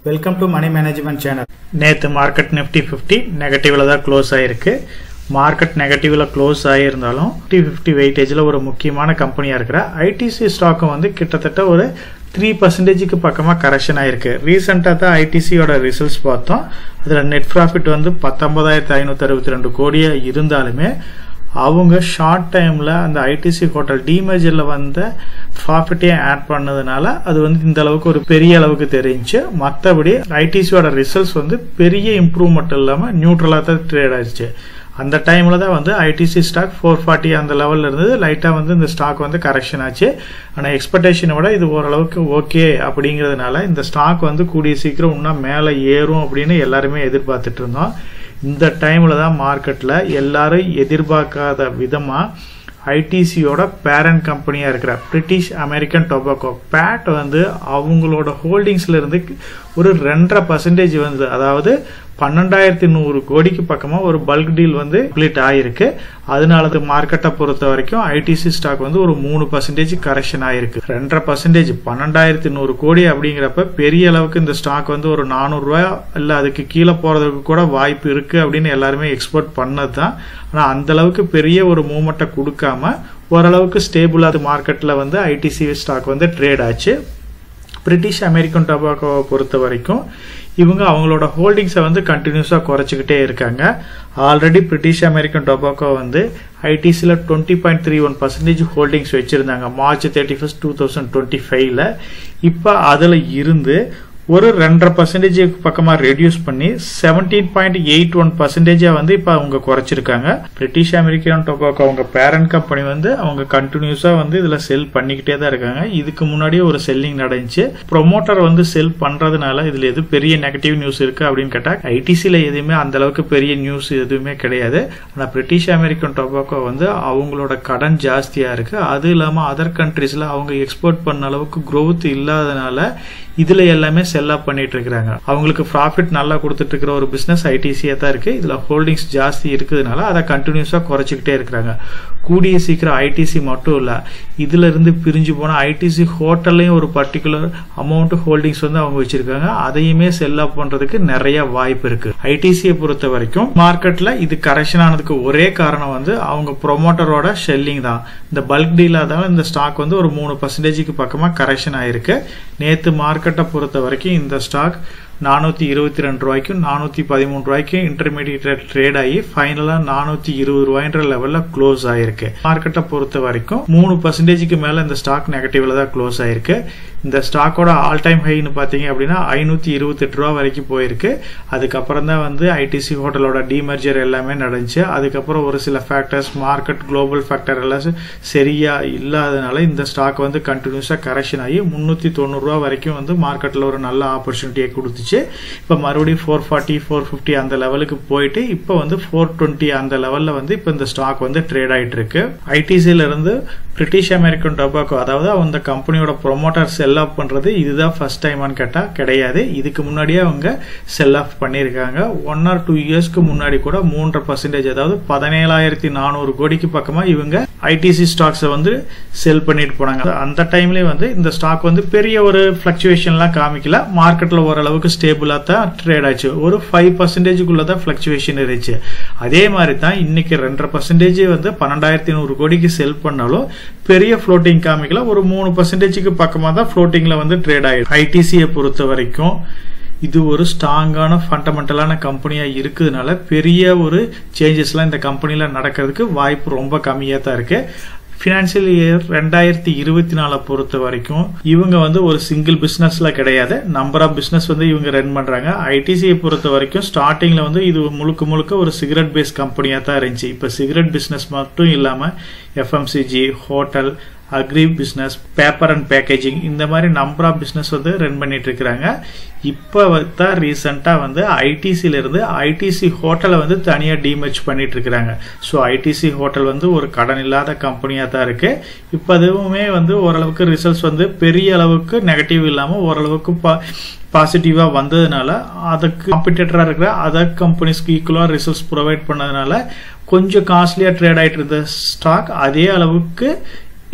Welcome to money management channel. நேற்று market Nifty 50 நெகட்டிவ்ல தான் க்ளோஸ் ஆயிருக்கு. மார்க்கெட் நெகட்டிவ்ல க்ளோஸ் ஆகியிருந்தாலும் 50 வெயிட்டேஜில் ஒரு முக்கியமான கம்பெனியாக இருக்கிற ஐடிசி ஸ்டாக்கும் வந்து கிட்டத்தட்ட ஒரு 3% பக்கமாக கரெக்ஷன் ஆயிருக்கு. ரீசெண்டாக தான் ஐடிசியோட ரிசல்ட்ஸ் பார்த்தோம். அதில் நெட் ப்ராஃபிட் வந்து 19,562 கோடியாக இருந்தாலுமே அவங்க ஷார்ட் டைமில் அந்த ஐடிசி ஹோட்டல் டிமேஜரில் வந்த ப்ராஃபிட்டே ஆட் பண்ணதுனால அது வந்து இந்த அளவுக்கு ஒரு பெரிய அளவுக்கு தெரிஞ்சு. மற்றபடி ஐடிசியோட ரிசல்ட்ஸ் வந்து பெரிய இம்ப்ரூவ்மெண்ட் இல்லாமல் நியூட்ரலாக தான் ட்ரேட் ஆயிடுச்சு. அந்த டைமில் தான் வந்து ஐடிசி ஸ்டாக் 440 அந்த லெவலில் இருந்தது. லைட்டாக வந்து இந்த ஸ்டாக் வந்து கரெக்ஷன் ஆச்சு. ஆனால் எக்ஸ்பெக்டேஷனை விட இது ஓரளவுக்கு ஓகே அப்படிங்கிறதுனால இந்த ஸ்டாக் வந்து கூடிய சீக்கிரம் இன்னும் மேலே ஏறும் அப்படின்னு எல்லாருமே எதிர்பார்த்துட்டு இருந்தோம். இந்த டைமில் தான் மார்க்கெட்டில் எல்லாரும் எதிர்பார்க்காத விதமாக ஐடிசியோட பேரண்ட் கம்பெனியாக இருக்கிற பிரிட்டிஷ் அமெரிக்கன் டொபாக்கோ பேட் வந்து அவங்களோட ஹோல்டிங்ஸில் இருந்து ஒரு 2.5% வந்து, அதாவது 12,100 கோடிக்கு பக்கமாக ஒரு பல்க் டீல் வந்து கம்ப்ளீட் ஆகிருக்கு. அதனால மார்க்கெட்டை பொறுத்த வரைக்கும் ஐடிசி ஸ்டாக் வந்து ஒரு 3% கரெக்ஷன் ஆகிருக்கு. 2.5% 12,100 கோடி அப்படிங்கிறப்ப பெரிய அளவுக்கு இந்த ஸ்டாக் வந்து ஒரு 400 ரூபாய் இல்லை அதுக்கு கீழே போகிறதுக்கு கூட வாய்ப்பு இருக்குது அப்படின்னு எல்லாருமே எக்ஸ்பெக்ட் பண்ணது தான். ஆனால் அந்த அளவுக்கு பெரிய ஒரு மூவ்மெண்ட்டை கொடுக்காம ஓரளவுக்கு ஸ்டேபிளாக மார்க்கெட்டில் வந்து ஐடிசி ஸ்டாக் வந்து ட்ரேட் ஆச்சு. பிரிட்டிஷ் அமெரிக்கன் டொபாக்கோவை பொறுத்த வரைக்கும் இவங்க அவங்களோட ஹோல்டிங்ஸை வந்து கண்டினியூஸாக குறைச்சிக்கிட்டே இருக்காங்க. ஆல்ரெடி பிரிட்டிஷ் அமெரிக்கன் டொபாக்கோ வந்து ஐடிசியில் 20.31% ஹோல்டிங்ஸ் வச்சுருந்தாங்க March 31, 2025. இப்போ அதில் இருந்து ஒரு 2.5% பக்கமாக ரெடியூஸ் பண்ணி 17.81% வந்து இப்போ அவங்க குறைச்சிருக்காங்க. பிரிட்டிஷ் அமெரிக்கன் டொபாக்கோ அவங்க பேரண்ட் கம்பெனி வந்து அவங்க கண்டினியூஸாக வந்து இதில் செல் பண்ணிக்கிட்டே தான் இருக்காங்க. இதுக்கு முன்னாடியே ஒரு செல்லிங் நடந்துச்சு. ப்ரொமோட்டர் வந்து செல் பண்ணுறதுனால இதில் எது பெரிய நெகட்டிவ் நியூஸ் இருக்குது அப்படின்னு கேட்டால் ஐடிசியில் எதுவுமே அந்த அளவுக்கு பெரிய நியூஸ் எதுவுமே கிடையாது. ஆனால் பிரிட்டிஷ் அமெரிக்கன் டொபாக்கோ வந்து அவங்களோட கடன் ஜாஸ்தியாக இருக்குது. அது இல்லாமல் அதர் கண்ட்ரீஸில் அவங்க எக்ஸ்போர்ட் பண்ண அளவுக்கு க்ரோத் இல்லாதனால இதில் எல்லாமே செல்லாக பண்ணிட்டு இருக்கிறாங்க. அவங்களுக்கு ப்ராஃபிட் நல்லா கொடுத்துட்டு இருக்கிற ஒரு பிஸ்னஸ் ஐடிசியாக தான் இருக்குது. இதில் ஹோல்டிங்ஸ் ஜாஸ்தி இருக்குதுனால அதை கண்டினியூஸாக குறைச்சிக்கிட்டே இருக்கிறாங்க. கூடிய சீக்கிரம் ஐடிசி மட்டும் இல்லை, இதில் இருந்து பிரிஞ்சு போன ஐடிசி ஹோட்டல்லையும் ஒரு பர்டிகுலர் அமௌண்ட் ஹோல்டிங்ஸ் வந்து அவங்க வச்சிருக்காங்க. அதையுமே செல் அப் பண்ணுறதுக்கு நிறைய வாய்ப்பு இருக்குது. ஐடிசியை பொறுத்த வரைக்கும் மார்க்கெட்டில் இது கரெக்ஷன் ஆனதுக்கு ஒரே காரணம் வந்து அவங்க ப்ரொமோட்டரோட ஷெல்லிங் தான். இந்த பல்க் டீலாக இந்த ஸ்டாக் வந்து ஒரு 3% பக்கமாக கரெக்ஷன் ஆயிருக்கு. நேற்று மார்க்கெட்டை பொறுத்த வரைக்கும் இந்த ஸ்டாக் 422 ரூபாய்க்கும் 413 ரூபாய்க்கும் இன்டர்மீடியேட் ட்ரேட் ஆகி ஃபைனலாக 420 ரூபாய்ன்ற லெவலில் க்ளோஸ் ஆயிருக்கு. மார்க்கெட்டை பொறுத்த வரைக்கும் 3% மேலே இந்த ஸ்டாக் நெகட்டிவ்ல தான் க்ளோஸ் ஆயிருக்கு. இந்த ஸ்டாக்கோட ஆல் டைம் ஹைன்னு பார்த்தீங்க அப்படின்னா 528 ரூபா வரைக்கும் போயிருக்கு. அதுக்கப்புறம் தான் வந்து ஐடிசி ஹோட்டலோட டிமர்ஜர் எல்லாமே நடந்துச்சு. அதுக்கப்புறம் ஒரு சில ஃபேக்டர்ஸ் மார்க்கெட் குளோபல் ஃபேக்டர் எல்லாம் சரியா இல்லாதனால இந்த ஸ்டாக் வந்து கண்டினியூஸாக கரெக்ஷன் ஆகி 390 ரூபா வரைக்கும் வந்து மார்க்கெட்டில் ஒரு நல்ல ஆப்பர்ச்சுனிட்டியை கொடுத்துச்சு. இப்போ மறுபடியும் 440 450 அந்த லெவலுக்கு போயிட்டு இப்போ வந்து 420 அந்த லெவலில் வந்து இப்போ இந்த ஸ்டாக் வந்து ட்ரேட் ஆகிட்டு இருக்கு. ஐடிசியில இருந்து பிரிட்டிஷ் அமெரிக்கன் டொபாக்கோ, அதாவது அந்த கம்பெனியோட ப்ரொமோட்டர் செல் ஆஃப் பண்றது இதுதான் ஃபர்ஸ்ட் டைமான்னு கேட்டால் கிடையாது. இதுக்கு முன்னாடியே அவங்க செல் ஆஃப் பண்ணியிருக்காங்க. 1 or 2 இயர்ஸ்க்கு முன்னாடி கூட 3.5%, அதாவது 17,400 கோடிக்கு பக்கமாக இவங்க ஐடிசி ஸ்டாக்ஸை வந்து செல் பண்ணிட்டு போனாங்க. அந்த டைம்லேயே வந்து இந்த ஸ்டாக் வந்து பெரிய ஒரு ஃபிளக்சுவேஷன்லாம் காமிக்கல. மார்க்கெட்டில் ஓரளவுக்கு ஸ்டேபிளாக தான் ட்ரேட் ஆச்சு. ஒரு 5% தான் ஃபிளக்சுவேஷன் இருந்துச்சு. அதே மாதிரி தான் இன்னைக்கு 2.5% வந்து 12,100 கோடிக்கு செல் பண்ணாலும் பெரிய ஃப்ளோட்டிங் காமிக்கல. ஒரு 3% பக்கமாக தான் ஃப்ளோட்டிங்ல வந்து ட்ரேட் ஆயிடும். ஐடிசியை பொறுத்த வரைக்கும் இது ஒரு ஸ்ட்ராங்கான ஃபண்டமெண்டலான கம்பெனியாக இருக்குதுனால பெரிய ஒரு சேஞ்சஸ்லாம் இந்த கம்பெனியில் நடக்கிறதுக்கு வாய்ப்பு ரொம்ப கம்மியாக தான் இருக்கு. ஃபினான்ஷியல் இயர் 2024 பொறுத்த வரைக்கும் இவங்க வந்து ஒரு சிங்கிள் பிஸ்னஸ்ல கிடையாது, நம்பர் ஆஃப் பிஸ்னஸ் வந்து இவங்க ரன் பண்றாங்க. ஐடிசியை பொறுத்த வரைக்கும் ஸ்டார்டிங்ல வந்து இது முழுக்க ஒரு சிகரெட் பேஸ் கம்பெனியாக தான் இருந்துச்சு. இப்போ சிகரெட் பிஸ்னஸ் மட்டும் இல்லாமல் FMCG, hotel, agri business, paper and packaging இந்த மாதிரி நம்பர் ஆஃப் பிஸ்னஸ் வந்து ரன் பண்ணிட்டு இருக்கிறாங்க. இப்போ தான் ரீசெண்டாக வந்து ஐடிசியில இருந்து ஐடிசி ஹோட்டலை வந்து தனியாக டிமர்ஜ் பண்ணிட்டு இருக்கிறாங்க. ஸோ ஐடிசி ஹோட்டல் வந்து ஒரு கடன் இல்லாத கம்பெனியாக தான் இருக்கு. இப்போ அதுவுமே வந்து ஓரளவுக்கு ரிசல்ட்ஸ் வந்து பெரிய அளவுக்கு நெகட்டிவ் இல்லாமல் ஓரளவுக்கு பாசிட்டிவா வந்ததுனால அதுக்கு காம்படிட்டரா இருக்கிற அதர் கம்பெனிஸ்க்கு ஈக்குவலா ரிசல்ட்ஸ் ப்ரொவைட் பண்ணதுனால கொஞ்சம் காஸ்ட்லியா ட்ரேட் ஆயிட்டு இருந்த ஸ்டாக் அதே அளவுக்கு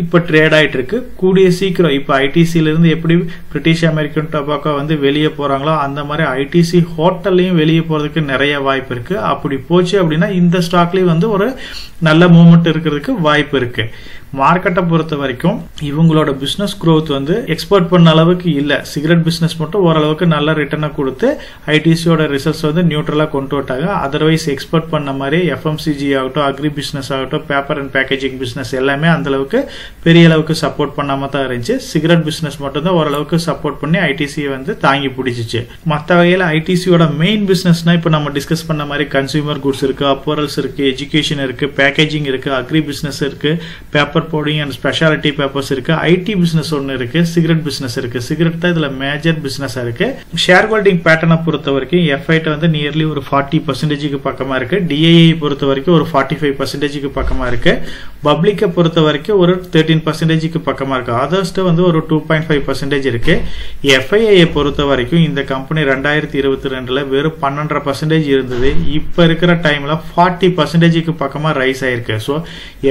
இப்போ ட்ரேட் ஆயிட்டு இருக்கு. கூடிய சீக்கிரம் இப்போ ஐடிசில இருந்து எப்படி பிரிட்டிஷ் அமெரிக்கன் டொபாக்கோ வந்து வெளியே போறாங்களோ அந்த மாதிரி ஐடிசி ஹோட்டல்லையும் வெளியே போறதுக்கு நிறைய வாய்ப்பு இருக்கு. அப்படி போச்சு அப்படின்னா இந்த ஸ்டாக்லயும் வந்து ஒரு நல்ல மூவ்மெண்ட் இருக்கிறதுக்கு வாய்ப்பு இருக்கு. மார்க்கெட்டை பொறுத்த வரைக்கும் இவங்களோட பிசினஸ் growth வந்து எக்ஸ்போர்ட் பண்ண அளவுக்கு இல்ல. சிகரெட் பிசினஸ் மட்டும் ஓரளவுக்கு நல்ல ரிட்டர்னை கொடுத்து ஐடிசியோட ரிசல்ட்ஸ் வந்து நியூட்ரலா கொண்டு வட்டாங்க. அதர்வைஸ் எக்ஸ்போர்ட் பண்ண மாதிரி எஃப்எம்சிஜி ஆகட்டும், அக்ரி பிசினஸ் ஆகட்டும், பேப்பர் அண்ட் பேக்கேஜிங் பிசினஸ் எல்லாமே அந்த அளவுக்கு பெரிய அளவுக்கு சப்போர்ட் பண்ணாம தான் இருந்துச்சு. சிகரெட் பிசினஸ் மட்டும் தான் ஓரளவுக்கு சப்போர்ட் பண்ணி ஐடிசியை வந்து தாங்கி பிடிச்சிச்சு. மற்ற வகையில் ஐடிசியோட மெயின் பிசினஸ்னா இப்போ நம்ம டிஸ்கஸ் பண்ண மாதிரி கன்சூமர் குட்ஸ் இருக்கு, அப்பரல்ஸ் இருக்கு, எஜுகேஷன் இருக்கு, பேக்கேஜிங் இருக்கு, அக்ரி பிசினஸ் இருக்கு, paper boarding and speciality papers இருக்கு, ஐடி பிசினஸ் ஒன்னு இருக்கு, சிகரெட் பிசினஸ் இருக்கு. சிகரெட் தான் இதுல மேஜர் பிசினஸ் இருக்கு. ஷேர் ஹோல்டிங் பேட்டர்னை பொறுத்த வரைக்கும் எஃப்ஐட்ட வந்து நியர்லி ஒரு 40% பக்கமா இருக்கு. டிஐஐ பொறுத்த வரைக்கும் ஒரு 45% பக்கமா இருக்கு. பப்ளிக்கை பொறுத்த வரைக்கும் ஒரு 13% பக்கமா இருக்கு. அதர்ஸ்ட வந்து ஒரு 2.5% இருக்கு. எஃப்ஐஐ பொறுத்த வரைக்கும் இந்த கம்பெனி 2022ல வெறும் 12% இருந்தது. இப்ப இருக்கிற டைம்ல 40% பக்கமா ரைஸ் ஆயிருக்கு. ஸோ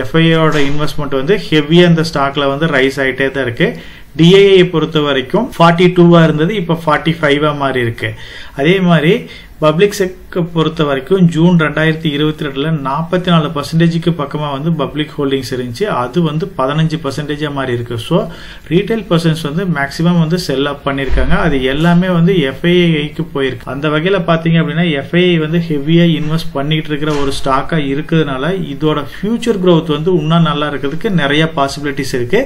எஃப்ஐஐயோட இன்வெஸ்ட்மெண்ட் வந்து ஹெவியா இந்த ஸ்டாக்ல வந்து ரைஸ் ஆயிட்டே தான் இருக்கு. டிஐஐ பொறுத்த வரைக்கும் 42 இருந்தது, இப்ப 45 மாறி இருக்கு. அதே மாதிரி பப்ளிக் செக்டர் பொறுத்த வரைக்கும் ஜூன் 2022ல 44% பக்கமா வந்து பப்ளிக் ஹோல்டிங்ஸ் இருந்துச்சு. அது வந்து 15% மாறி இருக்கு. ஸோ ரீட்டைல் பர்சன்ஸ் வந்து மேக்சிமம் வந்து செல் அப் பண்ணிருக்காங்க. அது எல்லாமே வந்து எஃப்ஐஐக்கு போயிருக்கு. அந்த வகையில பாத்தீங்க அப்படின்னா எஃப்ஐஐ வந்து ஹெவியா இன்வெஸ்ட் பண்ணிட்டு இருக்கிற ஒரு ஸ்டாக்கா இருக்கிறதுனால இதோட ஃபியூச்சர் growth வந்து இன்னும் நல்லா இருக்கிறதுக்கு நிறைய பாசிபிலிட்டிஸ் இருக்கு.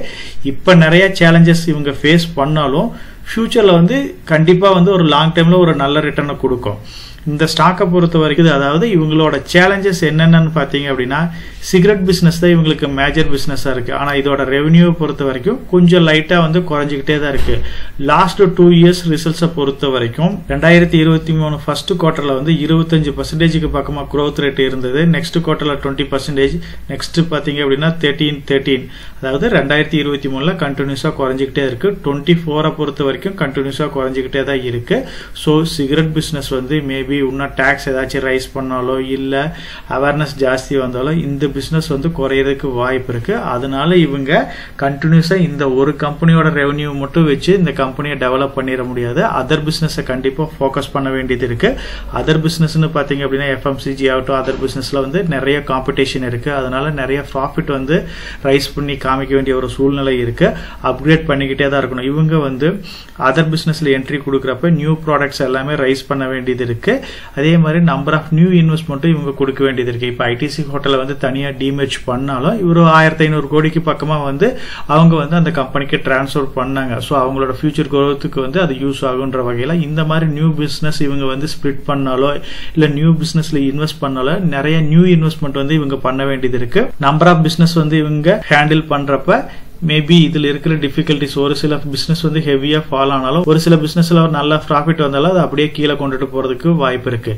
இப்ப நிறைய சேலஞ்சஸ் இவங்க ஃபேஸ் பண்ணாலும் ஃபியூச்சர்ல வந்து கண்டிப்பா வந்து ஒரு லாங் டைம்ல ஒரு நல்ல ரிட்டர்னை கொடுக்கும். இந்த ஸ்டாக்கை பொறுத்த வரைக்கும் அதாவது இவங்களோட சேலஞ்சஸ் என்னென்னு பாத்தீங்க அப்படின்னா சிகரெட் பிசினஸ் தான் இவங்களுக்கு மேஜர் பிசினஸா இருக்கு. ஆனா இதோட ரெவென்யூ பொறுத்த வரைக்கும் கொஞ்சம் லைட்டா வந்து குறைஞ்சிக்கிட்டே தான் இருக்கு. லாஸ்ட் 2 இயர்ஸ் ரிசல்ட்ஸை பொறுத்த வரைக்கும் 2023 ஃபர்ஸ்ட் குவார்டர்ல வந்து 25% பக்கமா growth ரேட் இருந்தது. நெக்ஸ்ட் குவார்டர்ல 20%, நெக்ஸ்ட் பாத்தீங்க அப்படின்னா 13. அதாவது 2023ல கண்டினியூஸா குறைஞ்சிக்கிட்டே இருக்கு. 24 பொறுத்த வரைக்கும் கண்டினியூஸா குறைஞ்சிக்கிட்டே தான் இருக்கு. ஸோ சிகரெட் பிசினஸ் வந்து மேபி இன்னும் டாக்ஸ் ஏதாச்சும் ரைஸ் பண்ணாலோ இல்ல அவேர்னஸ் ஜாஸ்தி வந்தாலோ இந்த பிசினஸ் வந்து குறையறதுக்கு வாய்ப்பு இருக்கு. அதனால இவங்க கண்டினியூஸா இந்த ஒரு கம்பெனியோட ரெவென்யூ மட்டும் வச்சு இந்த கம்பெனியை டெவலப் பண்ணிட முடியாது. அதர் பிசினஸ் கண்டிப்பா ஃபோக்கஸ் பண்ண வேண்டியது இருக்கு. அதர் பிசினஸ்னு பாத்தீங்க அப்படின்னா எஃப்எம்சிஜி ஆகட்டும், அதர் பிசினஸ்ல வந்து நிறைய காம்படிஷன் இருக்கு. அதனால நிறைய ப்ராஃபிட் வந்து ரைஸ் பண்ணி காமிக்க வேண்டிய ஒரு சூழ்நிலை இருக்கு. அப்கிரேட் பண்ணிக்கிட்டே தான் இருக்கணும். இவங்க வந்து அதர் பிசினஸ்ல என்ட்ரி கொடுக்கறப்ப நியூ ப்ராடக்ட்ஸ் எல்லாமே ரைஸ் பண்ண வேண்டியது இருக்கு. அதே மாதிரி நம்பர் ஆஃப் நியூ இன்வெஸ்ட்மெண்ட்டும் இவங்க கொடுக்க வேண்டியது இருக்கு. இப்ப ஐடிசி ஹோட்டலை வந்து தனியா டிமெர்ஜ் பண்ணாலும் இவரு 1500 கோடிக்கு பக்கமா வந்து அவங்க வந்து அந்த கம்பெனிக்கு டிரான்ஸ்ஃபர் பண்ணாங்க. ஸோ அவங்களோட ஃபியூச்சர் growthக்கு வந்து அது யூஸ் ஆகுன்ற வகையில இந்த மாதிரி நியூ பிசினஸ் இவங்க வந்து ஸ்பிளிட் பண்ணாலோ இல்ல நியூ பிசினஸ்ல இன்வெஸ்ட் பண்ணாலோ நிறைய நியூ இன்வெஸ்ட்மெண்ட் வந்து இவங்க பண்ண வேண்டியது இருக்கு. நம்பர் ஆஃப் பிசினஸ் வந்து இவங்க ஹேண்டில் பண்றப்ப மேபி இதுல இருக்கிற டிஃபிகல்டிஸ் ஒரு சில பிசினஸ் வந்து ஹெவியா ஃபால் ஆனாலும் ஒரு சில பிசினஸ்ல ஒரு நல்ல ப்ராஃபிட் வந்தாலும் அது அப்படியே கீழே கொண்டுட்டு போறதுக்கு வாய்ப்பு இருக்கு.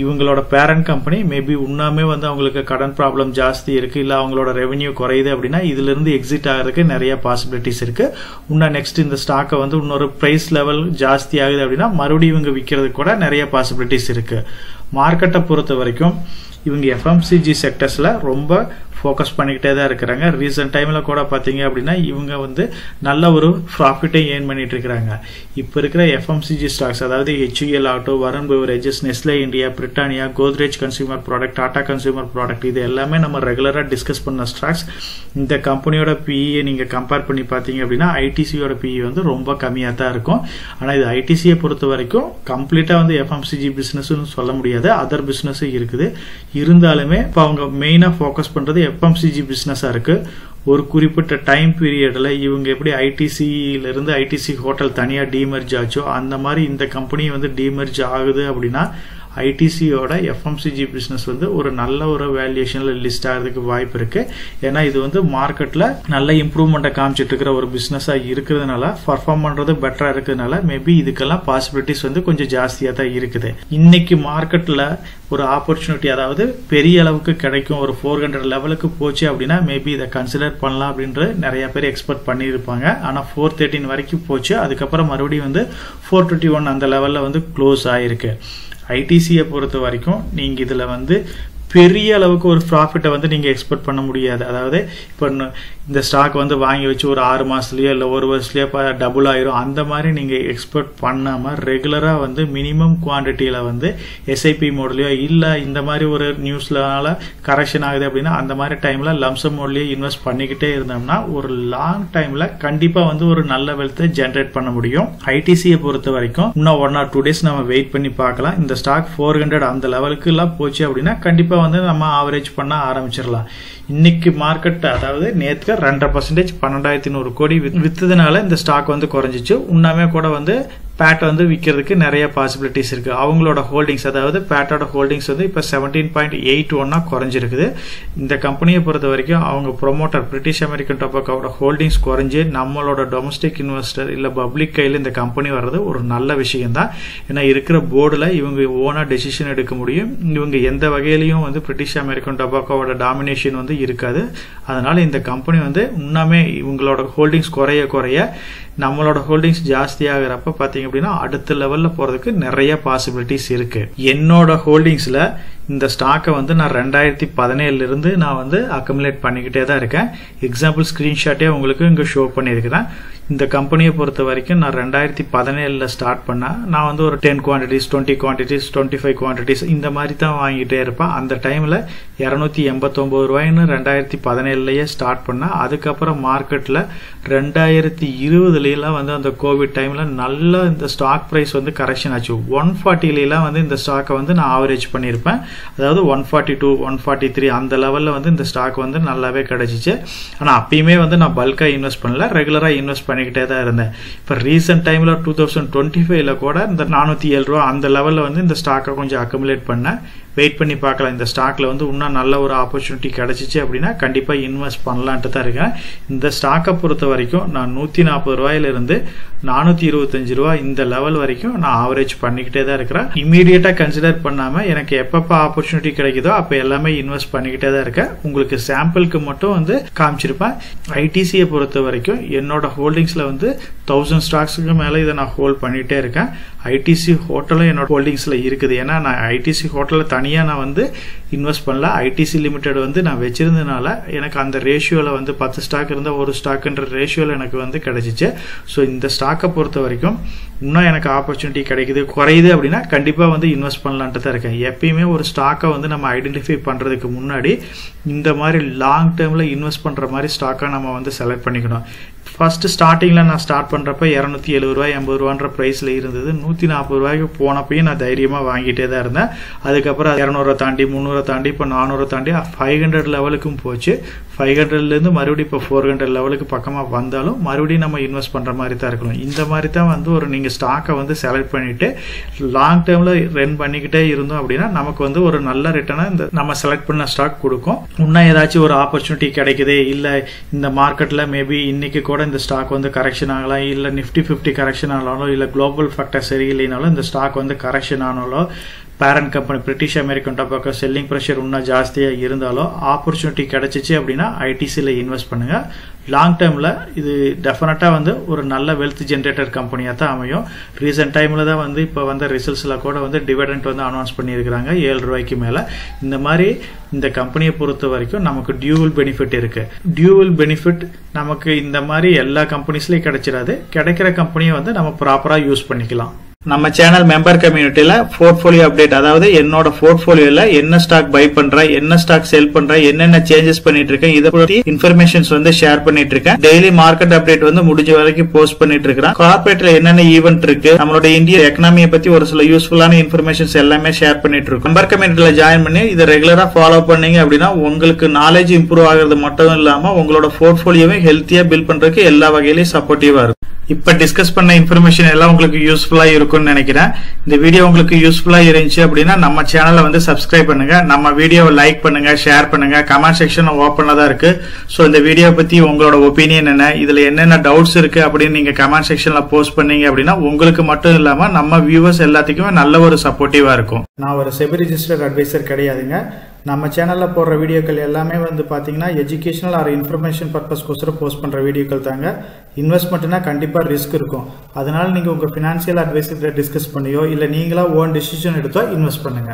இவங்களோட பேரண்ட் கம்பெனி மேபி உண்ணாமே வந்து அவங்களுக்கு கடன் ப்ராப்ளம் ஜாஸ்தி இருக்கு, இல்ல அவங்களோட ரெவென்யூ குறையுது அப்படின்னா இதுல இருந்து எக்ஸிட் ஆகிறதுக்கு நிறைய பாசிபிலிட்டிஸ் இருக்கு. இன்னும் நெக்ஸ்ட் இந்த ஸ்டாக்கை வந்து இன்னொரு பிரைஸ் லெவல் ஜாஸ்தி ஆகுது அப்படின்னா மறுபடியும் இவங்க விற்கிறதுக்கு கூட நிறைய பாசிபிலிட்டிஸ் இருக்கு. மார்க்கெட்டை பொறுத்த வரைக்கும் இவங்க எஃப்எம்சிஜி செக்டர்ஸ்ல ரொம்ப ஃபோக்கஸ் பண்ணிக்கிட்டே தான் இருக்கிறாங்க. ரீசன்ட் டைம்ல கூட பாத்தீங்க அப்படின்னா இவங்க வந்து நல்ல ஒரு ப்ராஃபிட்டை ஏர்ன் பண்ணிட்டு இருக்காங்க. இப்ப இருக்கிற எஃப்எம்சிஜி ஸ்டாக்ஸ் அதாவது HUL ஆகட்டும், Varun beverages, Nestle India, Britannia, Godrej consumer product, Tata consumer product, இது எல்லாமே நம்ம ரெகுலரா டிஸ்கஸ் பண்ண ஸ்டாக்ஸ். இந்த கம்பெனியோட PE நீங்க கம்பேர் பண்ணி பாத்தீங்க அப்படின்னா ஐடிசியோட PE வந்து ரொம்ப கம்மியா தான் இருக்கும். ஆனா இது ஐடிசியை பொறுத்த வரைக்கும் கம்ப்ளீட்டா வந்து எஃப்எம்சிஜி பிசினஸ் சொல்ல முடியாது, அதர் பிசினஸ் இருக்குது. இருந்தாலுமே இப்ப அவங்க மெயினா ஃபோக்கஸ் பண்றது எஃப்எம்சிஜி பிசினஸா இருக்கு. ஒரு குறிப்பிட்ட டைம் பீரியட்ல இவங்க எப்படி ஐடிசியில இருந்து ஐடிசி ஹோட்டல் தனியா டிமெர்ஜ் ஆச்சோ அந்த மாதிரி இந்த கம்பெனி வந்து டிமெர்ஜ் ஆகுது அப்படின்னா ஐடிசியோட எஃப்எம்சிஜி பிசினஸ் வந்து ஒரு நல்ல ஒரு வேல்யூஷன்ல லிஸ்ட் ஆகிறதுக்கு வாய்ப்பு இருக்கு. ஏன்னா இது வந்து மார்க்கெட்ல நல்ல இம்ப்ரூவ்மெண்ட்டை காமிச்சிட்டு இருக்கிற ஒரு பிசினஸா இருக்கிறதுனால பர்ஃபார்ம் பண்றது பெட்டரா இருக்கிறதுனால மேபி இதுக்கெல்லாம் பாசிபிலிட்டிஸ் வந்து கொஞ்சம் ஜாஸ்தியா தான் இருக்குது. இன்னைக்கு மார்க்கெட்ல ஒரு ஆப்பர்ச்சுனிட்டி அதாவது பெரிய அளவுக்கு கிடைக்கும் ஒரு 400 லெவலுக்கு போச்சு அப்படின்னா மேபி இதை கன்சிடர் பண்ணலாம் அப்படின்ற நிறைய பேர் எக்ஸ்பெக்ட் பண்ணியிருப்பாங்க. ஆனா 413 வரைக்கும் போச்சு. அதுக்கப்புறம் மறுபடியும் வந்து 421 அந்த லெவல்ல வந்து க்ளோஸ் ஆயிருக்கு. ஐடிசியை பொறுத்த வரைக்கும் நீங்க இதுல வந்து பெரிய அளவுக்கு ஒரு ப்ராஃபிட்டை வந்து நீங்க எக்ஸ்பெக்ட் பண்ண முடியாது. அதாவது இப்போ இந்த ஸ்டாக் வந்து வாங்கி வச்சு ஒரு 6 மாசத்துலயோ இல்ல ஒரு வருஷத்துலயோ டபுள் ஆயிரும் அந்த மாதிரி நீங்க எக்ஸ்பெக்ட் பண்ணாம ரெகுலரா வந்து மினிமம் குவான்டிட்டியில வந்து எஸ்ஐபி மோட்லயோ இல்ல இந்த மாதிரி ஒரு நியூஸ்னால கரெக்ஷன் ஆகுது அப்படின்னா அந்த மாதிரி டைம்ல லம்சம் மோட்லயே இன்வெஸ்ட் பண்ணிக்கிட்டே இருந்தோம்னா ஒரு லாங் டைம்ல கண்டிப்பா வந்து ஒரு நல்ல வெல்த்தை ஜெனரேட் பண்ண முடியும். ஐடிசியை பொறுத்த வரைக்கும் இன்னும் 1 or 2 days நம்ம வெயிட் பண்ணி பார்க்கலாம். இந்த ஸ்டாக் 400 அந்த லெவலுக்கு எல்லாம் போச்சு அப்படின்னா கண்டிப்பா வந்து நம்ம ஆவரேஜ் பண்ண ஆரம்பிச்சிடலாம். இன்னைக்கு மார்க்கெட் அதாவது நேற்று 2.5% 12,100 கோடி வித்ததுனால இந்த ஸ்டாக் வந்து குறைஞ்சிச்சு. உண்மையே கூட வந்து பேட் வந்து விற்கிறதுக்கு நிறைய பாசிபிலிட்டிஸ் இருக்கு. அவங்களோட ஹோல்டிங்ஸ் அதாவது பேட்டோட ஹோல்டிங்ஸ் வந்து இப்போ 17.81 குறைஞ்சிருக்குது. இந்த கம்பெனியை பொறுத்த வரைக்கும் அவங்க ப்ரொமோட்டர் பிரிட்டிஷ் அமெரிக்கன் டொபாக்கோட ஹோல்டிங்ஸ் குறைஞ்சு நம்மளோட டொமஸ்டிக் இன்வெஸ்டர் இல்ல பப்ளிக் கையில் இந்த கம்பெனி வர்றது ஒரு நல்ல விஷயம் தான். ஏன்னா இருக்கிற போர்டுல இவங்க ஓனா டெசிஷன் எடுக்க முடியும். இவங்க எந்த வகையிலையும் வந்து பிரிட்டிஷ் அமெரிக்கன் டொபாக்கோட டாமினேஷன் வந்து இருக்காது. அதனால இந்த கம்பெனி வந்து இன்னுமே இவங்களோட ஹோல்டிங்ஸ் குறைய நம்மளோட ஹோல்டிங்ஸ் ஜாஸ்தி ஆகிறப்ப பாத்தீங்க அப்படின்னா அடுத்த லெவல்ல போறதுக்கு நிறைய பாசிபிலிட்டிஸ் இருக்கு. என்னோட ஹோல்டிங்ஸ்ல இந்த ஸ்டாக்கை வந்து நான் 2017 இருந்து நான் வந்து அக்குமுலேட் பண்ணிக்கிட்டே தான் இருக்கேன். எக்ஸாம்பிள் ஸ்கிரீன்ஷாட்டே உங்களுக்கு இங்க ஷோ பண்ணியிருக்கிறேன். இந்த கம்பெனியை பொறுத்த வரைக்கும் நான் 2017 ஸ்டார்ட் பண்ணா நான் வந்து ஒரு 10 குவான்டிட்டிஸ் 20 குவான்டிட்டிஸ் 25 குவான்டிட்டிஸ் இந்த மாதிரி தான் வாங்கிட்டே இருப்பேன். அந்த டைம்ல 289 ரூபாய்னு 2017 ஸ்டார்ட் பண்ணா அதுக்கப்புறம் மார்க்கெட்ல 2020 வந்து அந்த கோவிட் டைம்ல நல்ல இந்த ஸ்டாக் பிரைஸ் வந்து கரெக்ஷன் ஆச்சு. 140 வந்து இந்த ஸ்டாக்கை வந்து நான் ஆவரேஜ் பண்ணியிருப்பேன். அதாவது 142 143 அந்த லெவல்ல வந்து இந்த ஸ்டாக் வந்து நல்லாவே கிடைச்சிச்சு. ஆனா அப்பயுமே வந்து நான் பல்கா இன்வெஸ்ட் பண்ணல, ரெகுலரா இன்வெஸ்ட் பண்ணிக்கிட்டே தான் இருந்தேன். இப்ப ரீசெண்ட் டைம்ல 2025 கூட இந்த 407 ரூபாய் அந்த லெவல்ல வந்து இந்த ஸ்டாக்கை கொஞ்சம் அக்குமுலேட் பண்ணேன். வெயிட் பண்ணி பார்க்கலாம். இந்த ஸ்டாக்ல வந்து இன்னும் நல்ல ஒரு ஆப்பர்ச்சுனிட்டி கிடைச்சிச்சு அப்படின்னா கண்டிப்பா இன்வெஸ்ட் பண்ணலான்ட்டு தான் இருக்கேன். இந்த ஸ்டாக்கை பொறுத்த வரைக்கும் நான் 140 ரூபாயில இருந்து 425 ரூபாய் இந்த லெவல் வரைக்கும் நான் ஆவரேஜ் பண்ணிக்கிட்டே தான் இருக்கிறேன். இமீடியட்டா கன்சிடர் பண்ணாம எனக்கு எப்பப்ப ஆப்பர்ச்சுனிட்டி கிடைக்குதோ அப்ப எல்லாமே இன்வெஸ்ட் பண்ணிக்கிட்டே தான் இருக்கேன். உங்களுக்கு சாம்பிளுக்கு மட்டும் வந்து காமிச்சிருப்பேன். ஐடிசியை பொறுத்த வரைக்கும் என்னோட ஹோல்டிங்ஸ்ல வந்து 1000 ஸ்டாக்ஸுக்கு மேல இதை நான் ஹோல்ட் பண்ணிட்டே இருக்கேன். ஐடிசி ஹோட்டலும் என்னோட ஹோல்டிங்ஸ்ல இருக்குது. ஏன்னா நான் ஐடிசி ஹோட்டல தனியா நான் வந்து இன்வெஸ்ட் பண்ணல. ஐடிசி லிமிடெட் வந்து நான் வச்சிருந்தனால எனக்கு அந்த ரேஷியோல வந்து 10 ஸ்டாக் இருந்தா ஒரு ஸ்டாக்ன்ற ரேஷியோல எனக்கு வந்து கிடைச்சிச்சு. ஸோ இந்த ஸ்டாக்கை பொறுத்த வரைக்கும் இன்னும் எனக்கு ஆப்பர்ச்சுனிட்டி கிடைக்குது குறையுது அப்படின்னா கண்டிப்பா வந்து இன்வெஸ்ட் பண்ணலான்ட்டு தான் இருக்கேன். எப்பயுமே ஒரு ஸ்டாக்கை வந்து நம்ம ஐடென்டிஃபை பண்றதுக்கு முன்னாடி இந்த மாதிரி லாங் டேர்ம்ல இன்வெஸ்ட் பண்ற மாதிரி ஸ்டாக்கா நம்ம வந்து செலக்ட் பண்ணிக்கணும். ஃபர்ஸ்ட் ஸ்டார்டிங்ல நான் ஸ்டார்ட் பண்றப்ப 270 ரூபாய் 80 ரூபான்ற பிரைஸ்ல இருந்தது. 140 ரூபாய்க்கு போனப்பையும் நான் தைரியமா வாங்கிட்டே தான் இருந்தேன். அதுக்கப்புறம் 200 தாண்டி 300 தாண்டி இப்ப 400 தாண்டி 500 லெவலுக்கும் போச்சு. 500ல இருந்து மறுபடியும் இப்ப 400 லெவலுக்கு பக்கமா வந்தாலும் மறுபடியும் நம்ம இன்வெஸ்ட் பண்ற மாதிரி தான் இருக்கணும். இந்த மாதிரி தான் வந்து ஒரு நீங்க ஸ்டாக்கை வந்து செலக்ட் பண்ணிட்டு லாங் டேர்ம்ல ரன் பண்ணிக்கிட்டே இருந்தோம் அப்படின்னா நமக்கு வந்து ஒரு நல்ல ரிட்டர்னை இந்த நம்ம செலக்ட் பண்ண ஸ்டாக் கொடுக்கும். இன்னும் ஏதாச்சும் ஒரு ஆப்பர்ச்சுனிட்டி கிடைக்குது இல்ல இந்த மார்க்கெட்ல மேபி இன்னைக்கு கூட இந்த ஸ்டாக் வந்து கரெக்ஷன் ஆகலாம், இல்ல நிப்டி 50 கரெக்ஷன் ஆனாலும், இல்ல குளோபல் ஃபேக்டர் சரியில்லைனாலும் இந்த ஸ்டாக் வந்து கரெக்ஷன் ஆனாலும், parent company British American tobacco selling pressure இன்னும் ஜாஸ்தியா இருந்தாலும் ஆப்பர்ச்சுனிட்டி கிடைச்சிச்சு அப்படின்னா ஐடிசியில் இன்வெஸ்ட் பண்ணுங்க. லாங் டேர்ம்ல இது டெஃபினட்டா வந்து ஒரு நல்ல வெல்த் ஜென்ரேட்டர் கம்பெனியா தான் அமையும். ரீசெண்ட் டைம்ல தான் வந்து இப்போ வந்த ரிசல்ட்ஸ்ல கூட வந்து டிவிடெண்ட் வந்து அனௌன்ஸ் பண்ணியிருக்கிறாங்க 7 ரூபாய்க்கு மேல. இந்த மாதிரி இந்த கம்பெனியை பொறுத்த வரைக்கும் நமக்கு டியூவல் பெனிஃபிட் இருக்கு. டியூவல் பெனிஃபிட் நமக்கு இந்த மாதிரி எல்லா கம்பெனிஸ்லயும் கிடைச்சிடாது. கிடைக்கிற கம்பெனியை வந்து நம்ம ப்ராப்பரா யூஸ் பண்ணிக்கலாம். நம்ம சேனல் மெம்பர் கம்யூனிட்டியில போர்ட்போலியோ அப்டேட், அதாவது என்னோட போர்ட்போலியோல என்ன ஸ்டாக் பை பண்றேன், என்ன ஸ்டாக் செல் பண்றேன், என்னென்ன சேஞ்சஸ் பண்ணிட்டு இருக்கேன், இதை பத்தி இன்ஃபர்மேஷன்ஸ் வந்து ஷேர் பண்ணிட்டு இருக்கேன். டெய்லி மார்க்கெட் அப்டேட் வந்து முடிஞ்ச வரைக்கும் போஸ்ட் பண்ணிட்டு இருக்கேன். கார்பரேட்ல என்னென்ன ஈவென்ட் இருக்கு, நம்மளோட இந்திய எக்கனாமியை பத்தி ஒரு சில யூஸ்ஃபுல்லான இன்ஃபர்மேஷன்ஸ் எல்லாமே ஷேர் பண்ணிட்டு இருக்கோம். மெம்பர் கம்யூனிட்டியில ஜாயின் பண்ணி இதை ரெகுலரா ஃபாலோ பண்ணீங்க அப்படின்னா உங்களுக்கு நாலேஜ் இம்ப்ரூவ் ஆகிறது மட்டும் இல்லாம உங்களோட போர்ட்போலியோவை ஹெல்த்தியா பில்ட் பண்றதுக்கு எல்லா வகையிலும் சப்போர்ட்டிவா இருக்கும். இப்ப டிஸ்கஸ் பண்ண இன்ஃபர்மேஷன் எல்லாம் உங்களுக்கு யூஸ்ஃபுல்லா இருக்கும்னு நினைக்கிறேன். இந்த வீடியோ உங்களுக்கு யூஸ்ஃபுல்லா இருந்துச்சு அப்படின்னா நம்ம சேனலை வந்து சப்ஸ்கிரைப் பண்ணுங்க, நம்ம வீடியோவை லைக் பண்ணுங்க, ஷேர் பண்ணுங்க. கமெண்ட் செக்ஷன் ஓப்பன்ல தான் இருக்கு. சோ இந்த வீடியோ பத்தி உங்களோட ஒப்பீனியன் என்ன, இதுல என்னென்ன டவுட்ஸ் இருக்கு அப்படின்னு நீங்க கமெண்ட் செக்ஷன்ல போஸ்ட் பண்ணீங்க அப்படின்னா உங்களுக்கு மட்டும் இல்லாம நம்ம வியூவர்ஸ் எல்லாத்துக்குமே நல்ல ஒரு சப்போர்ட்டிவா இருக்கும். நான் ஒரு செபி ரிஜிஸ்டர்ட் அட்வைசர் கிடையாதுங்க. நம்ம சேனல்ல போடுற வீடியோக்கள் எல்லாமே வந்து பாத்தீங்கன்னா எஜுகேஷனல் ஆர் இன்ஃபர்மேஷன் பர்பஸ்க்கோசரம் போஸ்ட் பண்ற வீடியோக்கள் தாங்க. இன்வெஸ்ட்மெண்ட்னா கண்டிப்பா ரிஸ்க் இருக்கும். அதனால நீங்க உங்க பினான்சியல் அட்வைசர் டிஸ்கஸ் பண்ணியோ இல்ல நீங்களா ஓன் டிசிஷன் எடுத்தோ இன்வெஸ்ட் பண்ணுங்க.